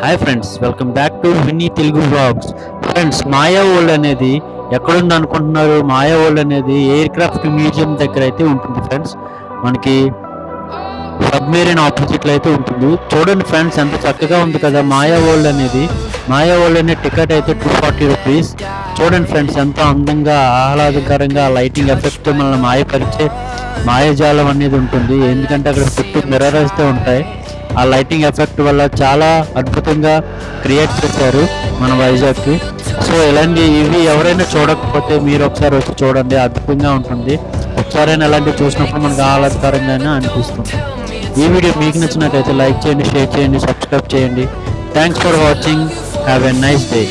Hi friends, welcome back to Vinny Telugu vlogs. Friends, Maya world అనేది ఎక్కడుంది అనుకుంటున్నారు? మాయా వరల్డ్ అనేది ఎయిర్ క్రాఫ్ట్ మ్యూజియం దగ్గర అయితే ఉంటుంది ఫ్రెండ్స్. మనకి సబ్మెరీన్ ఆపోజిట్లో అయితే ఉంటుంది. చూడండి ఫ్రెండ్స్, ఎంత చక్కగా ఉంది కదా మాయా వరల్డ్ అనేది. మాయా వరల్డ్ అనే టికెట్ అయితే 240 రూపీస్. చూడండి ఫ్రెండ్స్, ఎంత అందంగా ఆహ్లాదకరంగా లైటింగ్ ఎఫెక్ట్ మనల్ని మాయపరిచే మాయాజాలం అనేది ఉంటుంది. ఎందుకంటే అక్కడ చుట్టూ మిర్రర్ అయితే ఉంటాయి. ఆ లైటింగ్ ఎఫెక్ట్ వల్ల చాలా అద్భుతంగా క్రియేట్ చేశారు మన వైజాగ్కి. సో ఇవి ఎవరైనా చూడకపోతే మీరు ఒకసారి వచ్చి చూడండి, అద్భుతంగా ఉంటుంది. ఒకసారైనా ఇలాంటివి చూసినప్పుడు మనకు ఆహ్లాదకరంగానే అనిపిస్తుంది. ఈ వీడియో మీకు నచ్చినట్లయితే లైక్ చేయండి, షేర్ చేయండి, సబ్స్క్రైబ్ చేయండి. Thanks for watching. Have a nice day.